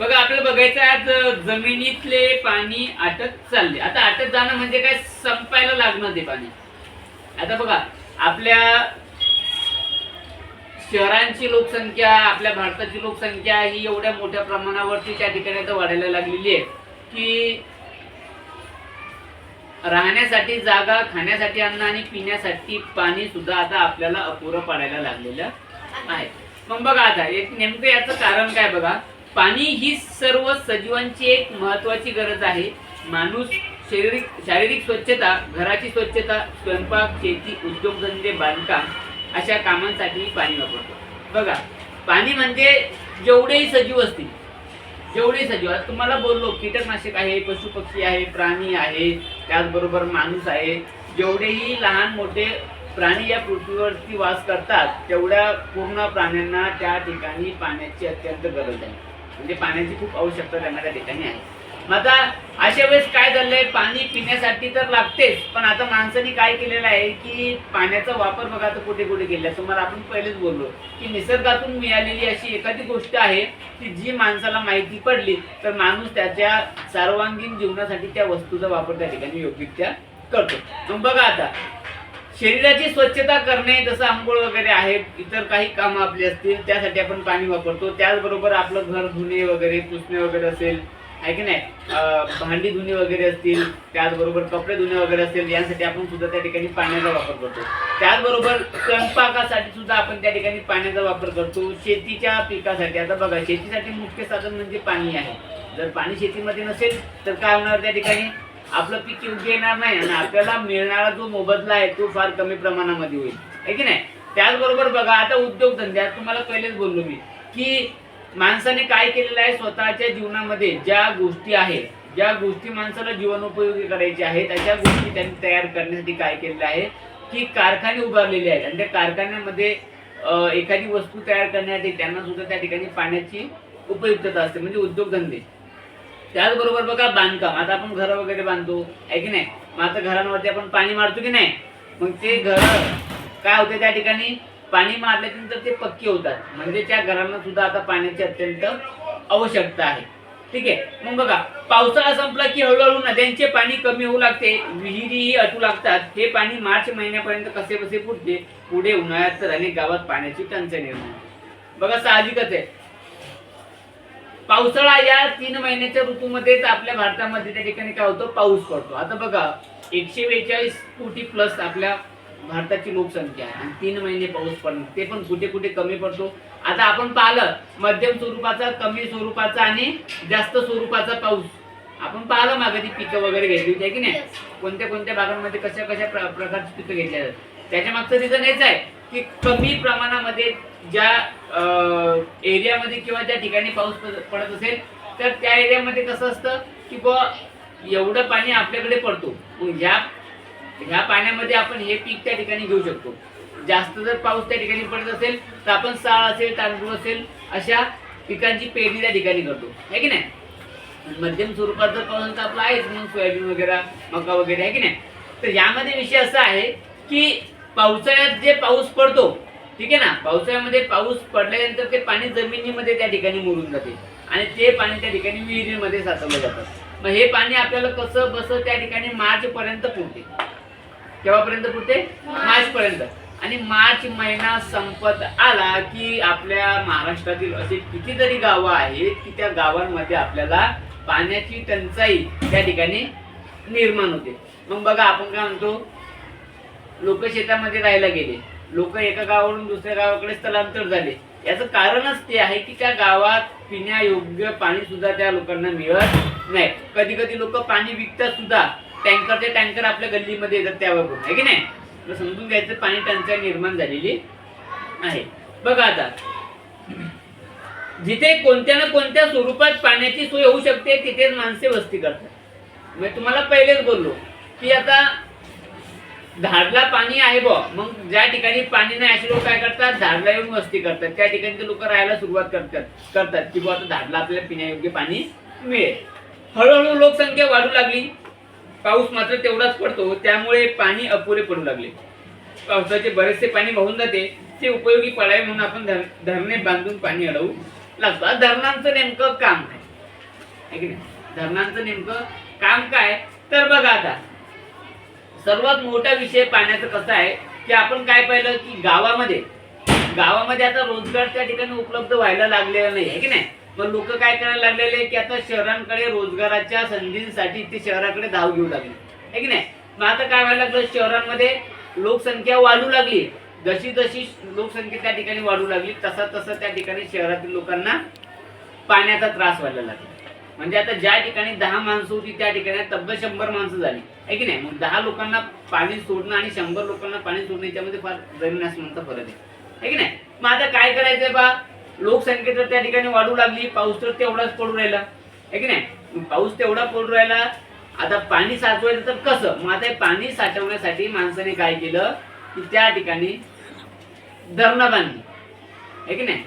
बघा आपल्याला बघायचं आज जमिनीतले पाणी आटत चालले. आता आटत जाणं म्हणजे काय, संपायला लागणं ते पाणी. आता बघा आपल्या शहरांची लोकसंख्या, आपल्या भारताची लोकसंख्या ही एवढ्या मोठ्या प्रमाणावरती त्या ठिकाणी आता वाढायला लागलेली आहे की राहण्यासाठी जागा, खाण्यासाठी अन्न आणि पिण्यासाठी पाणी सुद्धा आता आपल्याला अपुरं पडायला लागलेलं आहे. मग बघा आता एक नेमकं याचं कारण काय बघा. पाणी ही सर्व सजीवांची एक महत्वाची गरज आहे. माणूस शारीरिक स्वच्छता, घराची स्वच्छता, स्वयंपाक, शेती, उद्योगधंदे, बांधकाम अशा कामांसाठी पाणी वापरतो. बघा पाणी म्हणजे जेवढेही सजीव असतील, जेवढे सजीव, आज तुम्हाला बोललो कीटकनाशक आहे, पशु पक्षी आहे, प्राणी आहे, त्याचबरोबर माणूस आहे, जेवढेही लहान मोठे प्राणी या पृथ्वीवरती वास करतात तेवढ्या पूर्ण प्राण्यांना त्या ठिकाणी पाण्याची अत्यंत गरज आहे. म्हणजे पाण्याची खूप आवश्यकता त्यांना त्या ठिकाणी आहे. मग आता अशा वेळेस काय झालंय, पाणी पिण्यासाठी तर लागतेच, पण आता माणसाने काय केलेलं आहे की पाण्याचा वापर बघा आता कुठे कुठे केला. तुम्हाला आपण पहिलेच बोललो की निसर्गातून मिळालेली अशी एखादी गोष्ट आहे की जी माणसाला माहिती पडली तर माणूस त्याच्या सर्वांगीण जीवनासाठी त्या वस्तूचा वापर त्या ठिकाणी योग्यरित्या करतो. मग बघा आता शरीराची स्वच्छता करणे, जसं आंघोळ वगैरे आहे, इतर काही कामं आपली असतील त्यासाठी आपण पाणी वापरतो. त्याचबरोबर आपलं घर धुणे वगैरे, पुसणे वगैरे असेल, आहे की नाही, भांडी धुणे वगैरे असतील, त्याचबरोबर कपडे धुणे वगैरे असेल, यासाठी आपण सुद्धा त्या ठिकाणी पाण्याचा वापर करतो. त्याचबरोबर स्वयंपाकासाठी सुद्धा आपण त्या ठिकाणी पाण्याचा वापर करतो. शेतीच्या पिकासाठी, आता बघा शेतीसाठी मुख्य साधन म्हणजे पाणी आहे. जर पाणी शेतीमध्ये नसेल तर काय होणार, त्या ठिकाणी आपलं पीक योग्य येणार नाही आणि आपल्याला मिळणारा जो मोबदला आहे तो फार कमी प्रमाणामध्ये होईल, आहे की नाही. त्याचबरोबर बघा आता उद्योगधंद्यात तुम्हाला पहिलेच बोललो मी की माणसाने काय केलेलं आहे, स्वतःच्या जीवनामध्ये ज्या गोष्टी आहेत, ज्या गोष्टी माणसाला जीवनोपयोगी करायच्या आहेत अशा गोष्टी त्यांनी तयार करण्यासाठी काय केलेलं आहे की कारखाने उभारलेले आहेत. आणि त्या कारखान्यामध्ये एखादी वस्तू तयार करण्यासाठी त्यांना सुद्धा त्या ठिकाणी पाण्याची उपयुक्तता असते, म्हणजे उद्योगधंदे. त्याचबरोबर बघा बांधकाम, आता आपण घरं वगैरे बांधतो, आहे की नाही. मग आता घरांवरती आपण पाणी मारतो की नाही, मग ते घर काय होते, त्या ठिकाणी पाणी मारल्यानंतर ते पक्के होतात, म्हणजे त्या घरांना सुद्धा आता पाण्याची अत्यंत आवश्यकता आहे. ठीक आहे. मग बघा पावसाळा संपला की हळूहळू नद्यांचे पाणी कमी होऊ लागते, विहिरीही अटू लागतात. हे पाणी मार्च महिन्यापर्यंत कसे बसे पुरते, पुढे उन्हाळ्यात तर अनेक गावात पाण्याची टंचाई निर्माण. बघा साहजिकच आहे, पावसाळा या 3 महिन्याच्या ऋतूमध्येच आपल्या भारतामध्ये त्या ठिकाणी काय होतं, पाऊस पडतो. आता बघा 142 कोटी प्लस आपल्या भारताची लोकसंख्या आहे आणि 3 महिने पाऊस पडणं, ते पण कुठे कुठे कमी पडतो. आता आपण पाहिलं मध्यम स्वरूपाचा, कमी स्वरूपाचा आणि जास्त स्वरूपाचा पाऊस आपण पाहिलं. मागे ती पिकं वगैरे घेतली होती की नाही, कोणत्या कोणत्या भागांमध्ये कशा कशा प्रकारची पिकं घेतल्या जातात. त्याच्या मागचं रिझन हेच आहे की कमी प्रमाणामध्ये ज्या एरियामध्ये किंवा ज्या ठिकाणी पाऊस पडत असेल तर त्या एरियामध्ये कसं असतं की एवढं पाणी आपल्याकडे पडतो, ह्या पाण्यामध्ये आपण हे पीक त्या ठिकाणी घेऊ शकतो. जास्त जर पाऊस त्या ठिकाणी पडत असेल तर आपण साळ असेल, तांदूळ असेल अशा पिकांची पेरणी त्या ठिकाणी करतो, आहे की नाही. मध्यम स्वरूपात जर पाऊस तर आपला आहेच, मग सोयाबीन वगैरे, मका वगैरे, आहे की नाही. तर यामध्ये विषय असा आहे की पावसाळ्यात जे पाऊस पडतो, ठीक आहे ना, पावसाळ्यामध्ये पाऊस पडल्यानंतर ते पाणी जमिनीमध्ये त्या ठिकाणी मुरून जाते आणि ते पाणी त्या ठिकाणी विहिरीमध्ये साचवलं जातं. मग हे पाणी आपल्याला कसं बस त्या ठिकाणी मार्च पर्यंत पुरते. केव्हापर्यंत पुरते, मार्च पर्यंत. आणि मार्च महिना संपत आला की आपल्या महाराष्ट्रातील असे कितीतरी गावं आहेत की त्या गावांमध्ये आपल्याला पाण्याची टंचाई त्या ठिकाणी निर्माण होते. मग बघा आपण काय म्हणतो, लोक शेतामध्ये राहायला गेले, लोक एका गावावरून दुसऱ्या गावाकडे स्थलांतर झाले. याचं कारणच ते आहे की त्या गावात पिण्यायोग्य पाणी सुद्धा त्या लोकांना मिळत नाही. कधी कधी लोक पाणी विकतात सुद्धा, टँकरचे टँकर आपल्या गल्लीमध्ये येतात त्यावरून, आहे की नाही. समजून घ्यायचं पाणी टंचाई निर्माण झालेली आहे. बघा आता जिथे कोणत्या ना कोणत्या स्वरूपात पाण्याची सोय होऊ शकते तिथेच माणसे वस्ती करतात. मी तुम्हाला पहिलेच बोललो की आता धाडला पाणी आहे बो, मग ज्या ठिकाणी पाणी नाही असे लोक काय करतात, धाडला येऊन वस्ती करतात. त्या ठिकाणी ते लोक राहायला सुरुवात करतात की बुवा आता धाडला आपल्याला पिण्यायोग्य पाणी मिळेल. हळूहळू लोकसंख्या वाढू लागली, पाऊस मात्र तेवढाच पडतो, त्यामुळे पाणी अपुरे पडू लागले. पावसाचे बरेचसे पाणी वाहून जाते, ते उपयोगी पडावे म्हणून आपण धरणे बांधून पाणी अडवू लागतो. धरणांचं नेमकं काम आहे आहे की नाही. धरणांचं नेमकं काम काय तर बघा आता सर्वात मोठा विषय पाण्याचं कसं आहे की आपण काय पाहिलं की गावामध्ये आता रोजगार त्या ठिकाणी उपलब्ध व्हायला लागलेला नाही आहे की नाही. मग लोक काय करायला लागलेले की आता शहरांकडे रोजगाराच्या संधींसाठी ते शहराकडे धाव घेऊ लागले आहे की नाही. मग आता काय व्हायला लागलं शहरांमध्ये लोकसंख्या वाढू लागली. जशी जशी लोकसंख्या त्या ठिकाणी वाढू लागली तसा त्या ठिकाणी शहरातील लोकांना पाण्याचा त्रास व्हायला लागला. म्हणजे आता ज्या ठिकाणी 10 माणसं होती त्या ठिकाणी तब्बल 100 माणसं झाली आहे की नाही. मग 10 लोकांना पाणी सोडणं आणि 100 लोकांना पाणी सोडणं याच्यामध्ये फार जमीन आसमानाचा फरक आहे की नाही. मग आता काय करायचंय बा लोकसंख्या तर त्या ठिकाणी वाढू लागली. पाऊस तर तेवढाच पडू राहिला आहे की नाही. पाऊस तेवढा पडू राहिला. आता पाणी साचवायचं तर कसं. मग आता पाणी साठवण्यासाठी माणसाने काय केलं की त्या ठिकाणी धरणं बांधली आहे की नाही.